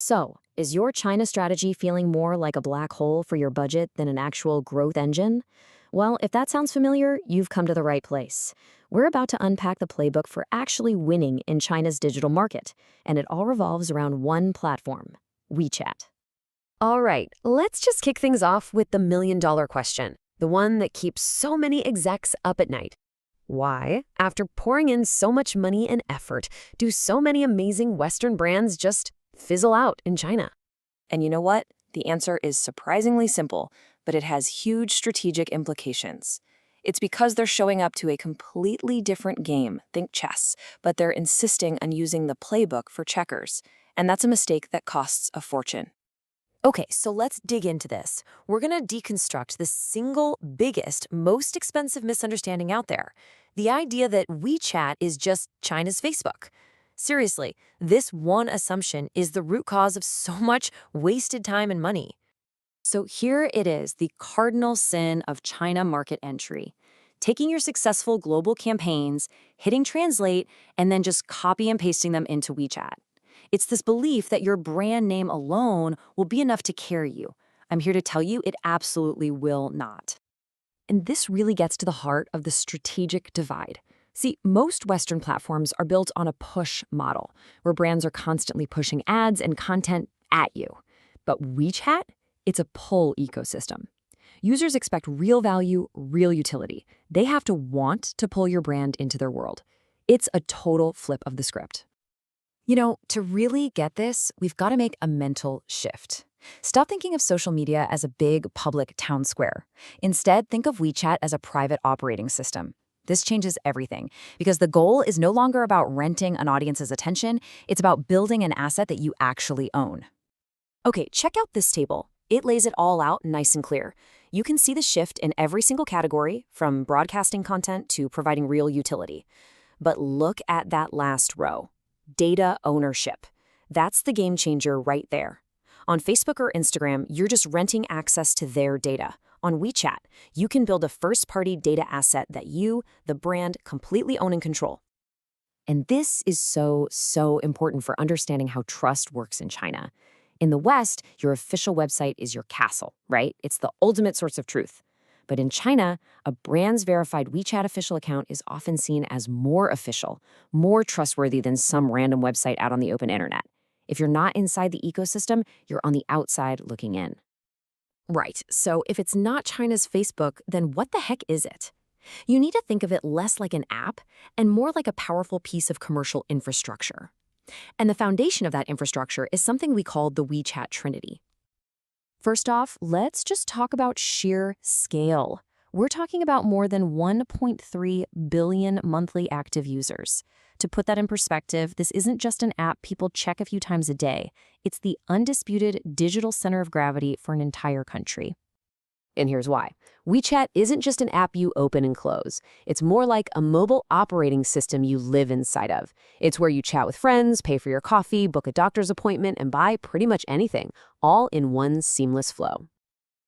So, is your China strategy feeling more like a black hole for your budget than an actual growth engine? Well, if that sounds familiar, you've come to the right place. We're about to unpack the playbook for actually winning in China's digital market, and it all revolves around one platform: WeChat. All right, let's just kick things off with the million-dollar question, the one that keeps so many execs up at night. Why, after pouring in so much money and effort, do so many amazing Western brands just fizzle out in China? And you know what? The answer is surprisingly simple, but it has huge strategic implications. It's because they're showing up to a completely different game, think chess, but they're insisting on using the playbook for checkers. And that's a mistake that costs a fortune. Okay, so let's dig into this. We're going to deconstruct the single biggest, most expensive misunderstanding out there. The idea that WeChat is just China's Facebook. Seriously, this one assumption is the root cause of so much wasted time and money. So here it is, the cardinal sin of China market entry. Taking your successful global campaigns, hitting translate, and then just copy and pasting them into WeChat. It's this belief that your brand name alone will be enough to carry you. I'm here to tell you it absolutely will not. And this really gets to the heart of the strategic divide. See, most Western platforms are built on a push model, where brands are constantly pushing ads and content at you. But WeChat, it's a pull ecosystem. Users expect real value, real utility. They have to want to pull your brand into their world. It's a total flip of the script. You know, to really get this, we've got to make a mental shift. Stop thinking of social media as a big public town square. Instead, think of WeChat as a private operating system. This changes everything, because the goal is no longer about renting an audience's attention, it's about building an asset that you actually own. Okay, check out this table. It lays it all out nice and clear. You can see the shift in every single category, from broadcasting content to providing real utility. But look at that last row. Data ownership. That's the game changer right there. On Facebook or Instagram, you're just renting access to their data. On WeChat, you can build a first-party data asset that you, the brand, completely own and control. And this is so important for understanding how trust works in China. In the West, your official website is your castle, right? It's the ultimate source of truth. But in China, a brand's verified WeChat official account is often seen as more official, more trustworthy than some random website out on the open internet. If you're not inside the ecosystem, you're on the outside looking in. Right, so if it's not China's Facebook, then what the heck is it? You need to think of it less like an app and more like a powerful piece of commercial infrastructure. And the foundation of that infrastructure is something we call the WeChat Trinity. First off, let's just talk about sheer scale. We're talking about more than 1.3 billion monthly active users. To put that in perspective, this isn't just an app people check a few times a day. It's the undisputed digital center of gravity for an entire country. And here's why. WeChat isn't just an app you open and close. It's more like a mobile operating system you live inside of. It's where you chat with friends, pay for your coffee, book a doctor's appointment, and buy pretty much anything, all in one seamless flow.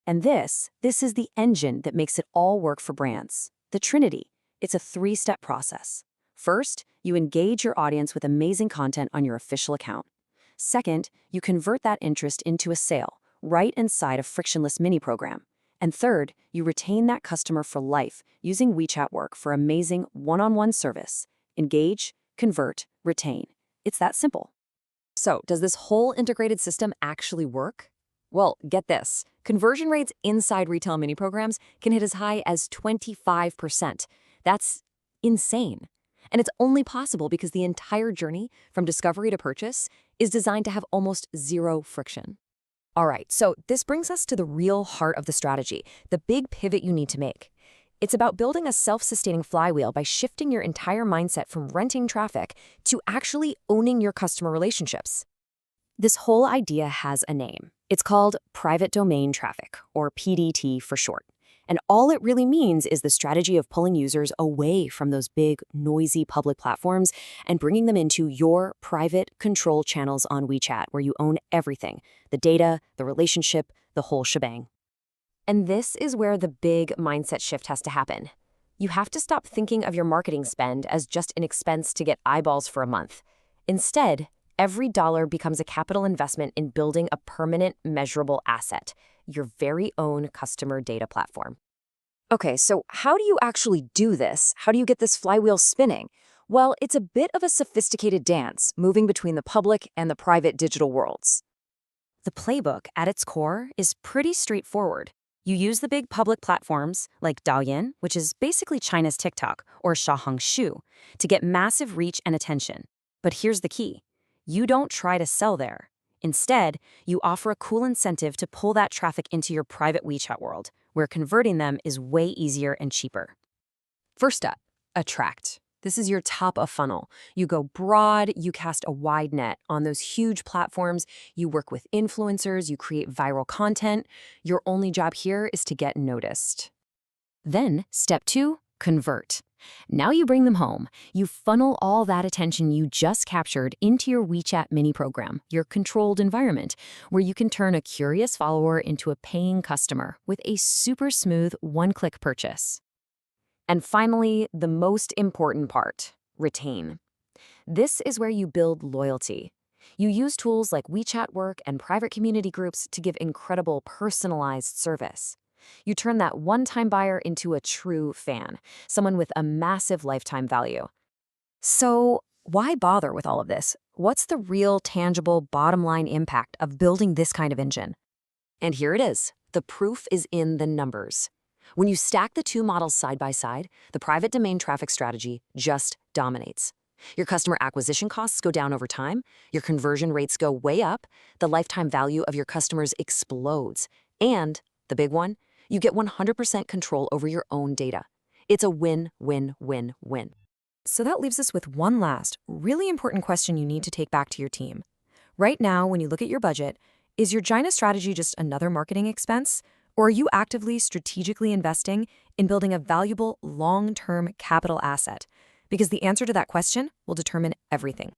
And this is the engine that makes it all work for brands. The Trinity. It's a three-step process. First, you engage your audience with amazing content on your official account. Second, you convert that interest into a sale, right inside a frictionless mini program. And third, you retain that customer for life using WeChat Work for amazing one-on-one service. Engage, convert, retain. It's that simple. So, does this whole integrated system actually work? Well, get this. Conversion rates inside retail mini programs can hit as high as 25%. That's insane. And it's only possible because the entire journey from discovery to purchase is designed to have almost zero friction. All right, so this brings us to the real heart of the strategy, the big pivot you need to make. It's about building a self-sustaining flywheel by shifting your entire mindset from renting traffic to actually owning your customer relationships. This whole idea has a name. It's called private domain traffic, or PDT for short. And all it really means is the strategy of pulling users away from those big, noisy public platforms and bringing them into your private control channels on WeChat, where you own everything: the data, the relationship, the whole shebang. And this is where the big mindset shift has to happen. You have to stop thinking of your marketing spend as just an expense to get eyeballs for a month. Instead, every dollar becomes a capital investment in building a permanent, measurable asset, your very own customer data platform. Okay, so how do you actually do this? How do you get this flywheel spinning? Well, it's a bit of a sophisticated dance, moving between the public and the private digital worlds. The playbook, at its core, is pretty straightforward. You use the big public platforms, like Douyin, which is basically China's TikTok, or Xiaohongshu, to get massive reach and attention. But here's the key. You don't try to sell there. Instead, you offer a cool incentive to pull that traffic into your private WeChat world, where converting them is way easier and cheaper. First up, attract. This is your top of funnel. You go broad, you cast a wide net on those huge platforms, you work with influencers, you create viral content. Your only job here is to get noticed. Then, step 2, convert. Now you bring them home. You funnel all that attention you just captured into your WeChat mini program, your controlled environment, where you can turn a curious follower into a paying customer with a super smooth one-click purchase. And finally, the most important part, retain. This is where you build loyalty. You use tools like WeChat Work and private community groups to give incredible personalized service. You turn that one-time buyer into a true fan, someone with a massive lifetime value. So, why bother with all of this? What's the real, tangible, bottom-line impact of building this kind of engine? And here it is. The proof is in the numbers. When you stack the two models side by side, the private domain traffic strategy just dominates. Your customer acquisition costs go down over time, your conversion rates go way up, the lifetime value of your customers explodes, and, the big one, you get 100% control over your own data. It's a win-win-win-win. So that leaves us with one last, really important question you need to take back to your team. Right now, when you look at your budget, is your China strategy just another marketing expense? Or are you actively, strategically investing in building a valuable, long-term capital asset? Because the answer to that question will determine everything.